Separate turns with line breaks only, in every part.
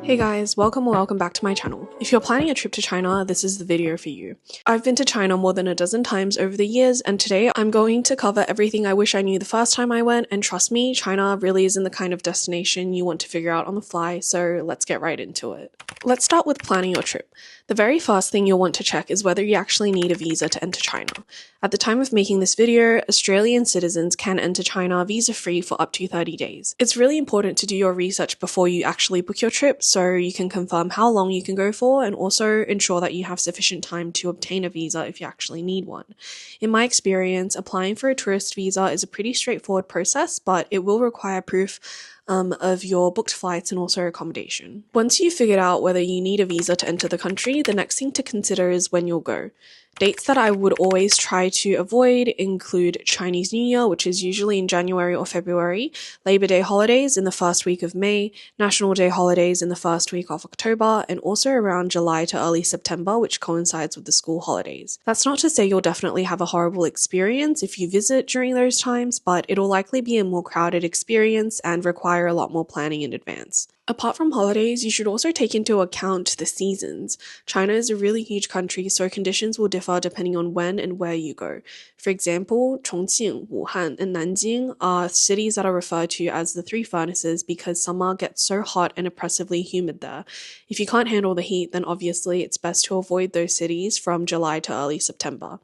Hey guys, welcome or welcome back to my channel. If you're planning a trip to China, this is the video for you. I've been to China more than a dozen times over the years, and today I'm going to cover everything I wish I knew the first time I went, and trust me, China really isn't the kind of destination you want to figure out on the fly, so let's get right into it. Let's start with planning your trip. The very first thing you'll want to check is whether you actually need a visa to enter China. At the time of making this video, Australian citizens can enter China visa-free for up to 30 days. It's really important to do your research before you actually book your trip so you can confirm how long you can go for and also ensure that you have sufficient time to obtain a visa if you actually need one. In my experience, applying for a tourist visa is a pretty straightforward process, but it will require proof of your booked flights and also accommodation. Once you've figured out whether you need a visa to enter the country, the next thing to consider is when you'll go. Dates that I would always try to avoid include Chinese New Year, which is usually in January or February, Labor Day holidays in the first week of May, National Day holidays in the first week of October, and also around July to early September, which coincides with the school holidays. That's not to say you'll definitely have a horrible experience if you visit during those times, but it'll likely be a more crowded experience and require a lot more planning in advance. Apart from holidays, you should also take into account the seasons. China is a really huge country, so conditions will differ depending on when and where you go. For example, Chongqing, Wuhan, and Nanjing are cities that are referred to as the three furnaces because summer gets so hot and oppressively humid there. If you can't handle the heat, then obviously it's best to avoid those cities from July to early September.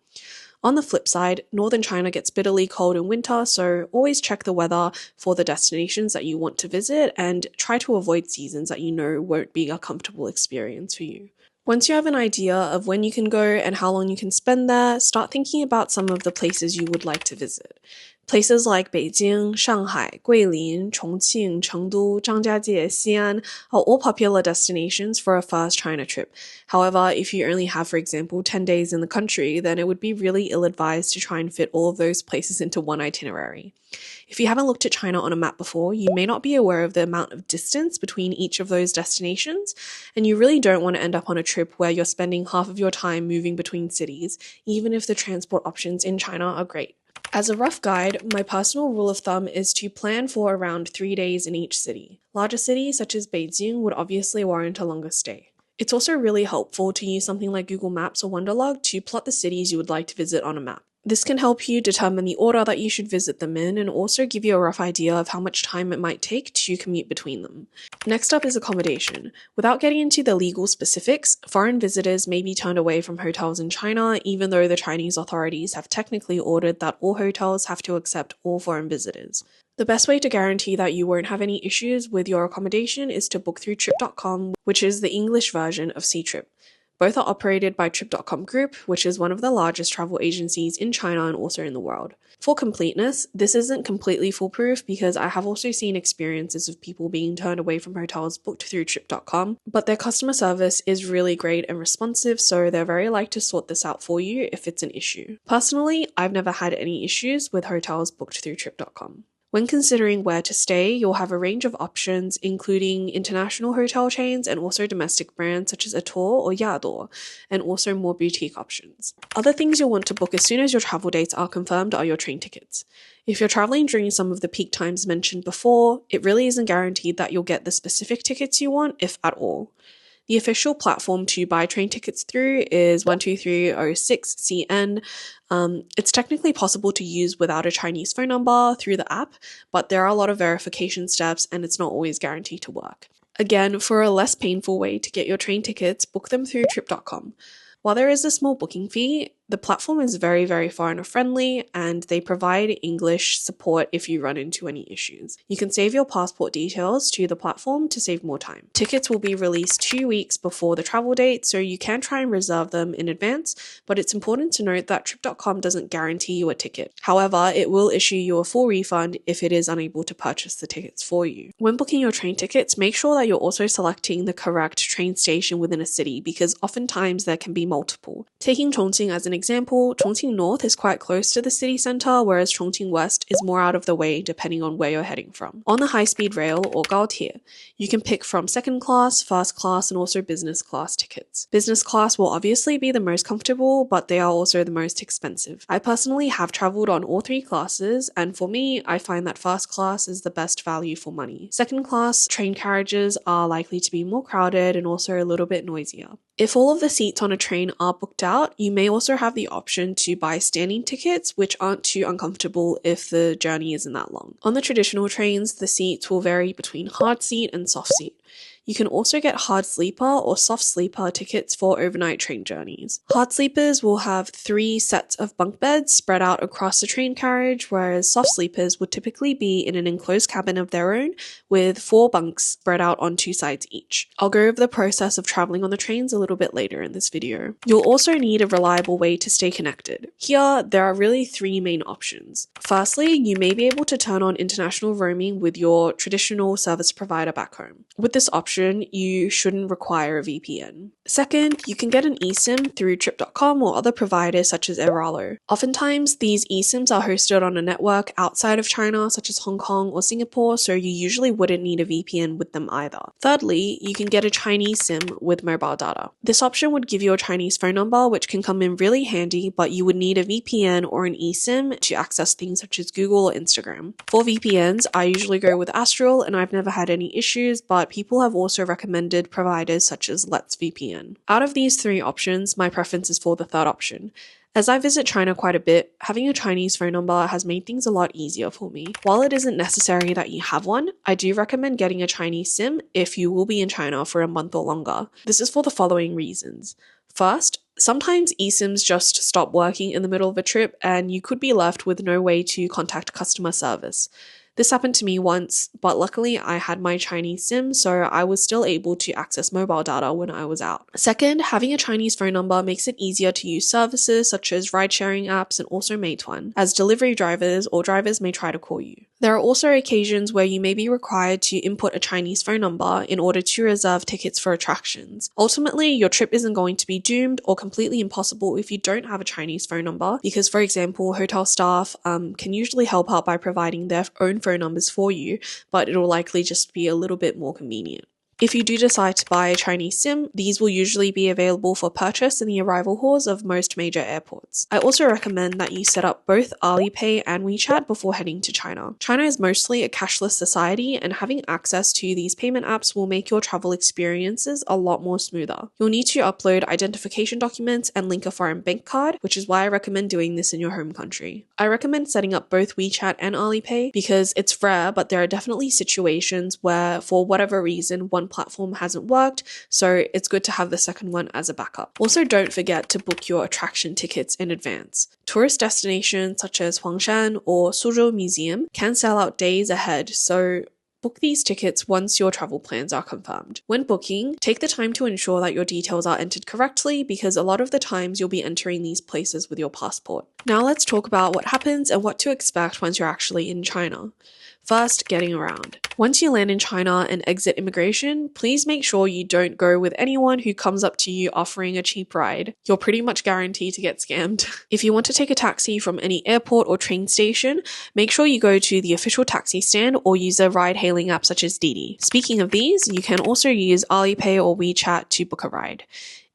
On the flip side, northern China gets bitterly cold in winter, so always check the weather for the destinations that you want to visit and try to avoid seasons that you know won't be a comfortable experience for you. Once you have an idea of when you can go and how long you can spend there, start thinking about some of the places you would like to visit. Places like Beijing, Shanghai, Guilin, Chongqing, Chengdu, Zhangjiajie, Xi'an are all popular destinations for a first China trip. However, if you only have, for example, 10 days in the country, then it would be really ill-advised to try and fit all of those places into one itinerary. If you haven't looked at China on a map before, you may not be aware of the amount of distance between each of those destinations, and you really don't want to end up on a trip where you're spending half of your time moving between cities, even if the transport options in China are great. As a rough guide, my personal rule of thumb is to plan for around 3 days in each city. Larger cities such as Beijing would obviously warrant a longer stay. It's also really helpful to use something like Google Maps or Wonderlog to plot the cities you would like to visit on a map. This can help you determine the order that you should visit them in and also give you a rough idea of how much time it might take to commute between them. Next up is accommodation. Without getting into the legal specifics, foreign visitors may be turned away from hotels in China, even though the Chinese authorities have technically ordered that all hotels have to accept all foreign visitors. The best way to guarantee that you won't have any issues with your accommodation is to book through Trip.com, which is the English version of Ctrip. Both are operated by Trip.com Group, which is one of the largest travel agencies in China and also in the world. For completeness, this isn't completely foolproof because I have also seen experiences of people being turned away from hotels booked through Trip.com, but their customer service is really great and responsive, so they're very likely to sort this out for you if it's an issue. Personally, I've never had any issues with hotels booked through Trip.com. When considering where to stay, you'll have a range of options, including international hotel chains and also domestic brands such as Atour or Yador, and also more boutique options. Other things you'll want to book as soon as your travel dates are confirmed are your train tickets. If you're traveling during some of the peak times mentioned before, it really isn't guaranteed that you'll get the specific tickets you want, if at all. The official platform to buy train tickets through is 12306CN. It's technically possible to use without a Chinese phone number through the app, but there are a lot of verification steps and it's not always guaranteed to work. Again, for a less painful way to get your train tickets, book them through Trip.com. While there is a small booking fee, the platform is very, very foreigner-friendly and they provide English support if you run into any issues. You can save your passport details to the platform to save more time. Tickets will be released 2 weeks before the travel date, so you can try and reserve them in advance, but it's important to note that Trip.com doesn't guarantee you a ticket. However, it will issue you a full refund if it is unable to purchase the tickets for you. When booking your train tickets, make sure that you're also selecting the correct train station within a city because oftentimes there can be multiple. Taking Chongqing as an example, Chongqing North is quite close to the city centre, whereas Chongqing West is more out of the way depending on where you're heading from. On the high-speed rail, or Gaode, you can pick from second class, first class, and also business class tickets. Business class will obviously be the most comfortable, but they are also the most expensive. I personally have travelled on all three classes, and for me, I find that first class is the best value for money. Second class train carriages are likely to be more crowded and also a little bit noisier. If all of the seats on a train are booked out, you may also have the option to buy standing tickets, which aren't too uncomfortable if the journey isn't that long. On the traditional trains, the seats will vary between hard seat and soft seat. You can also get hard sleeper or soft sleeper tickets for overnight train journeys. Hard sleepers will have 3 sets of bunk beds spread out across the train carriage, whereas soft sleepers would typically be in an enclosed cabin of their own with 4 bunks spread out on 2 sides each. I'll go over the process of traveling on the trains a little bit later in this video. You'll also need a reliable way to stay connected. Here, there are really 3 main options. Firstly, you may be able to turn on international roaming with your traditional service provider back home. With this option, you shouldn't require a VPN. Second, you can get an eSIM through trip.com or other providers such as Airalo. Oftentimes, these eSIMs are hosted on a network outside of China, such as Hong Kong or Singapore, so you usually wouldn't need a VPN with them either. Thirdly, you can get a Chinese SIM with mobile data. This option would give you a Chinese phone number, which can come in really handy, but you would need a VPN or an eSIM to access things such as Google or Instagram. For VPNs, I usually go with Astral, and I've never had any issues, but people have also recommended providers such as Let's VPN. Out of these 3 options, my preference is for the third option. As I visit China quite a bit, having a Chinese phone number has made things a lot easier for me. While it isn't necessary that you have one, I do recommend getting a Chinese SIM if you will be in China for a month or longer. This is for the following reasons. First, sometimes eSIMs just stop working in the middle of a trip and you could be left with no way to contact customer service. This happened to me once, but luckily I had my Chinese SIM, so I was still able to access mobile data when I was out. Second, having a Chinese phone number makes it easier to use services such as ride-sharing apps and also Meituan, as delivery drivers or drivers may try to call you. There are also occasions where you may be required to input a Chinese phone number in order to reserve tickets for attractions. Ultimately, your trip isn't going to be doomed or completely impossible if you don't have a Chinese phone number, because for example, hotel staff can usually help out by providing their own phone numbers for you, but it'll likely just be a little bit more convenient. If you do decide to buy a Chinese SIM, these will usually be available for purchase in the arrival halls of most major airports. I also recommend that you set up both Alipay and WeChat before heading to China. China is mostly a cashless society, and having access to these payment apps will make your travel experiences a lot more smoother. You'll need to upload identification documents and link a foreign bank card, which is why I recommend doing this in your home country. I recommend setting up both WeChat and Alipay because it's rare, but there are definitely situations where, for whatever reason, one platform hasn't worked, so it's good to have the second one as a backup. Also, don't forget to book your attraction tickets in advance. Tourist destinations such as Huangshan or Suzhou Museum can sell out days ahead, so book these tickets once your travel plans are confirmed. When booking, take the time to ensure that your details are entered correctly because a lot of the times you'll be entering these places with your passport. Now let's talk about what happens and what to expect once you're actually in China. First, getting around. Once you land in China and exit immigration, please make sure you don't go with anyone who comes up to you offering a cheap ride. You're pretty much guaranteed to get scammed. If you want to take a taxi from any airport or train station, make sure you go to the official taxi stand or use a ride-hailing app such as Didi. Speaking of these, you can also use Alipay or WeChat to book a ride.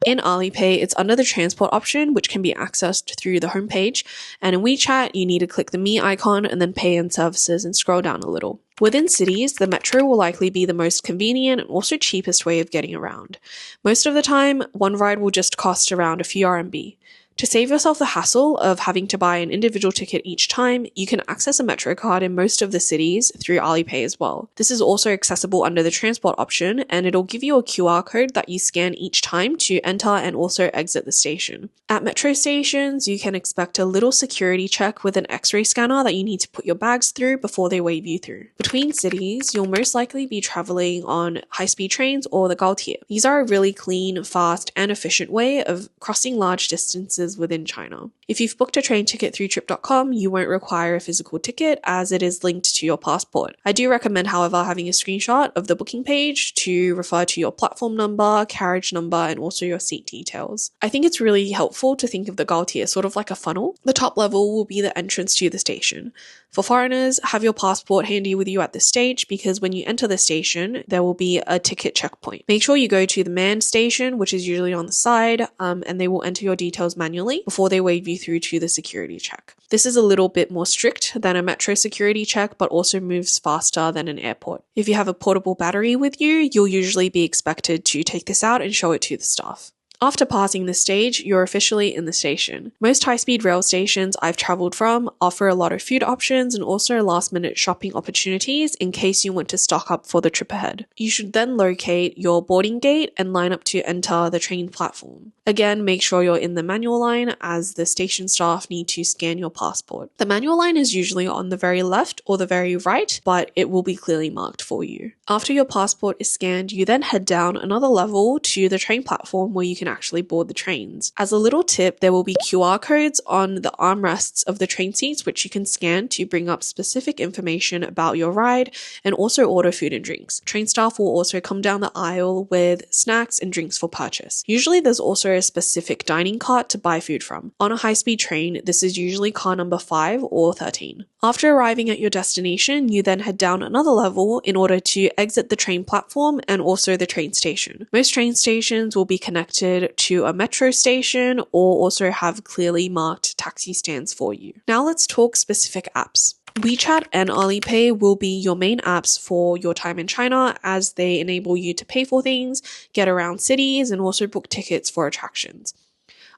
In Alipay, it's under the transport option, which can be accessed through the homepage, and in WeChat, you need to click the Me icon and then Pay and Services and scroll down a little. Within cities, the metro will likely be the most convenient and also cheapest way of getting around. Most of the time, one ride will just cost around a few RMB. To save yourself the hassle of having to buy an individual ticket each time, you can access a Metro card in most of the cities through Alipay as well. This is also accessible under the transport option, and it'll give you a QR code that you scan each time to enter and also exit the station. At Metro stations, you can expect a little security check with an X-ray scanner that you need to put your bags through before they wave you through. Between cities, you'll most likely be traveling on high-speed trains or the Gaode. These are a really clean, fast, and efficient way of crossing large distances within China. If you've booked a train ticket through trip.com, you won't require a physical ticket as it is linked to your passport. I do recommend, however, having a screenshot of the booking page to refer to your platform number, carriage number, and also your seat details. I think it's really helpful to think of the Gaode as sort of like a funnel. The top level will be the entrance to the station. For foreigners, have your passport handy with you at this stage because when you enter the station, there will be a ticket checkpoint. Make sure you go to the manned station, which is usually on the side, and they will enter your details manually before they wave you through to the security check. This is a little bit more strict than a metro security check, but also moves faster than an airport. If you have a portable battery with you, you'll usually be expected to take this out and show it to the staff. After passing this stage, you're officially in the station. Most high-speed rail stations I've traveled from offer a lot of food options and also last-minute shopping opportunities in case you want to stock up for the trip ahead. You should then locate your boarding gate and line up to enter the train platform. Again, make sure you're in the manual line as the station staff need to scan your passport. The manual line is usually on the very left or the very right, but it will be clearly marked for you. After your passport is scanned, you then head down another level to the train platform where you can actually board the trains. As a little tip, there will be QR codes on the armrests of the train seats which you can scan to bring up specific information about your ride and also order food and drinks. Train staff will also come down the aisle with snacks and drinks for purchase. Usually there's also a specific dining cart to buy food from. On a high-speed train, this is usually car number 5 or 13. After arriving at your destination, you then head down another level in order to exit the train platform and also the train station. Most train stations will be connected to a metro station or also have clearly marked taxi stands for you. Now let's talk specific apps. WeChat and Alipay will be your main apps for your time in China as they enable you to pay for things, get around cities, and also book tickets for attractions.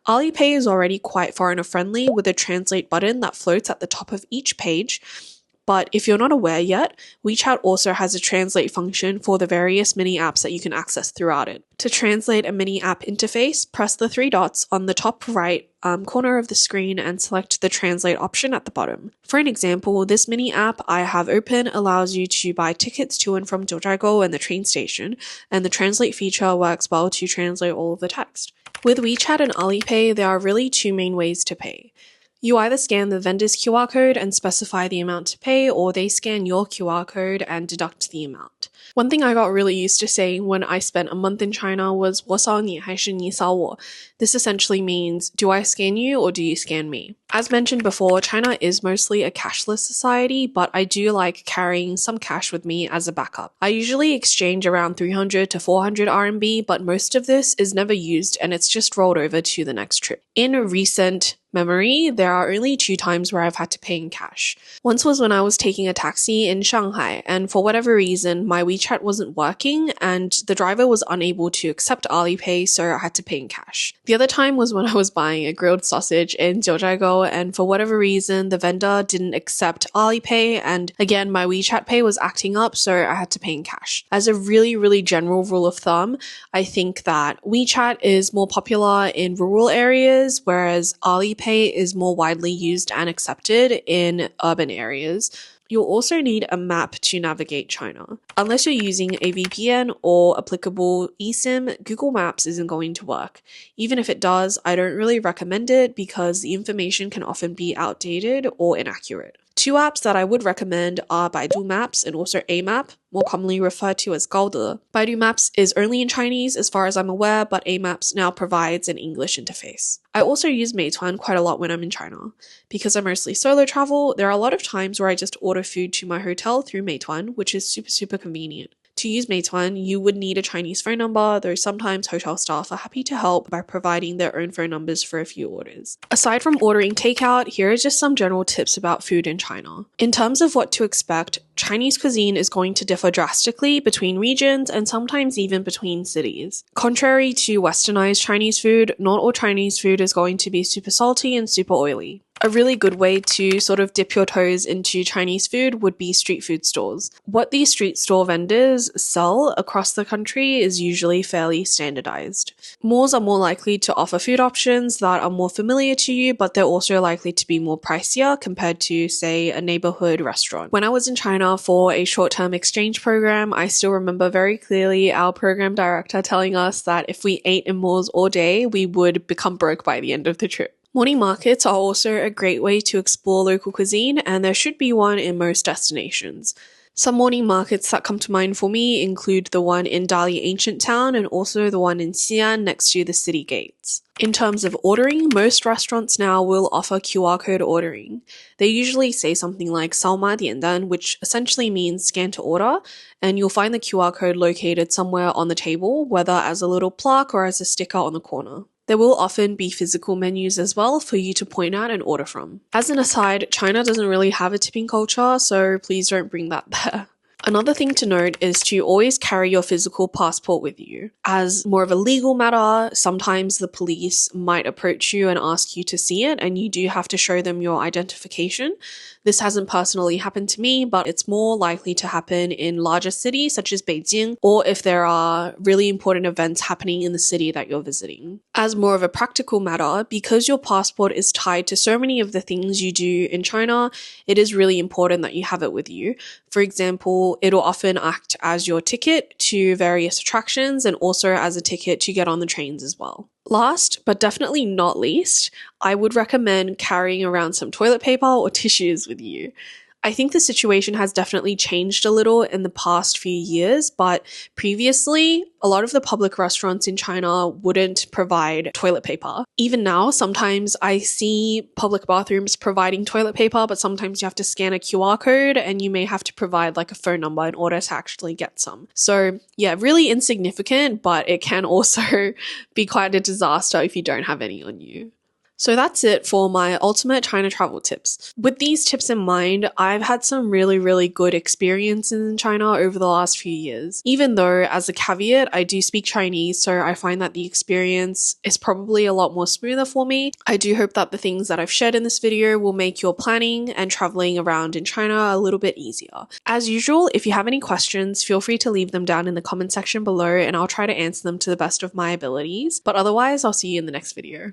Alipay is already quite foreigner friendly with a translate button that floats at the top of each page. But if you're not aware yet, WeChat also has a translate function for the various mini apps that you can access throughout it. To translate a mini app interface, press the 3 dots on the top right corner of the screen and select the translate option at the bottom. For an example, this mini app I have open allows you to buy tickets to and from Jiuzhaigou and the train station, and the translate feature works well to translate all of the text. With WeChat and Alipay, there are really 2 main ways to pay. You either scan the vendor's QR code and specify the amount to pay, or they scan your QR code and deduct the amount. One thing I got really used to saying when I spent a month in China was 我扫你还是你扫我? This essentially means, do I scan you or do you scan me? As mentioned before, China is mostly a cashless society, but I do like carrying some cash with me as a backup. I usually exchange around 300 to 400 RMB, but most of this is never used and it's just rolled over to the next trip. In recent memory, there are only 2 times where I've had to pay in cash. Once was when I was taking a taxi in Shanghai, and for whatever reason, my WeChat wasn't working and the driver was unable to accept Alipay, so I had to pay in cash. The other time was when I was buying a grilled sausage in Jiuzhaigou, and for whatever reason, the vendor didn't accept Alipay, and again, my WeChat Pay was acting up, so I had to pay in cash. As a really general rule of thumb, I think that WeChat is more popular in rural areas, whereas Alipay is more widely used and accepted in urban areas. You'll also need a map to navigate China. Unless you're using a VPN or applicable eSIM, Google Maps isn't going to work. Even if it does, I don't really recommend it because the information can often be outdated or inaccurate. 2 apps that I would recommend are Baidu Maps and also Amap, more commonly referred to as Gaode. Baidu Maps is only in Chinese as far as I'm aware, but Amaps now provides an English interface. I also use Meituan quite a lot when I'm in China. Because I mostly solo travel, there are a lot of times where I just order food to my hotel through Meituan, which is super convenient. To use Meituan, you would need a Chinese phone number, though sometimes hotel staff are happy to help by providing their own phone numbers for a few orders. Aside from ordering takeout, here are just some general tips about food in China. In terms of what to expect, Chinese cuisine is going to differ drastically between regions and sometimes even between cities. Contrary to westernized Chinese food, not all Chinese food is going to be super salty and super oily. A really good way to sort of dip your toes into Chinese food would be street food stores. What these street store vendors sell across the country is usually fairly standardized. Malls are more likely to offer food options that are more familiar to you, but they're also likely to be more pricier compared to, say, a neighborhood restaurant. When I was in China for a short-term exchange program, I still remember very clearly our program director telling us that if we ate in malls all day, we would become broke by the end of the trip. Morning markets are also a great way to explore local cuisine, and there should be one in most destinations. Some morning markets that come to mind for me include the one in Dali Ancient Town and also the one in Xi'an next to the city gates. In terms of ordering, most restaurants now will offer QR code ordering. They usually say something like 扫码点单, which essentially means scan to order, and you'll find the QR code located somewhere on the table, whether as a little plaque or as a sticker on the corner. There will often be physical menus as well for you to point out and order from. As an aside, China doesn't really have a tipping culture, so please don't bring that there. Another thing to note is to always carry your physical passport with you. As more of a legal matter, sometimes the police might approach you and ask you to see it, and you do have to show them your identification. This hasn't personally happened to me, but it's more likely to happen in larger cities such as Beijing, or if there are really important events happening in the city that you're visiting. As more of a practical matter, because your passport is tied to so many of the things you do in China, it is really important that you have it with you. For example, it'll often act as your ticket to various attractions and also as a ticket to get on the trains as well. Last, but definitely not least, I would recommend carrying around some toilet paper or tissues with you. I think the situation has definitely changed a little in the past few years, but previously, a lot of the public restaurants in China wouldn't provide toilet paper. Even now, sometimes I see public bathrooms providing toilet paper, but sometimes you have to scan a QR code and you may have to provide like a phone number in order to actually get some. So yeah, really insignificant, but it can also be quite a disaster if you don't have any on you. So that's it for my ultimate China travel tips. With these tips in mind, I've had some really good experiences in China over the last few years. Even though, as a caveat, I do speak Chinese, so I find that the experience is probably a lot more smoother for me. I do hope that the things that I've shared in this video will make your planning and traveling around in China a little bit easier. As usual, if you have any questions, feel free to leave them down in the comment section below and I'll try to answer them to the best of my abilities. But otherwise, I'll see you in the next video.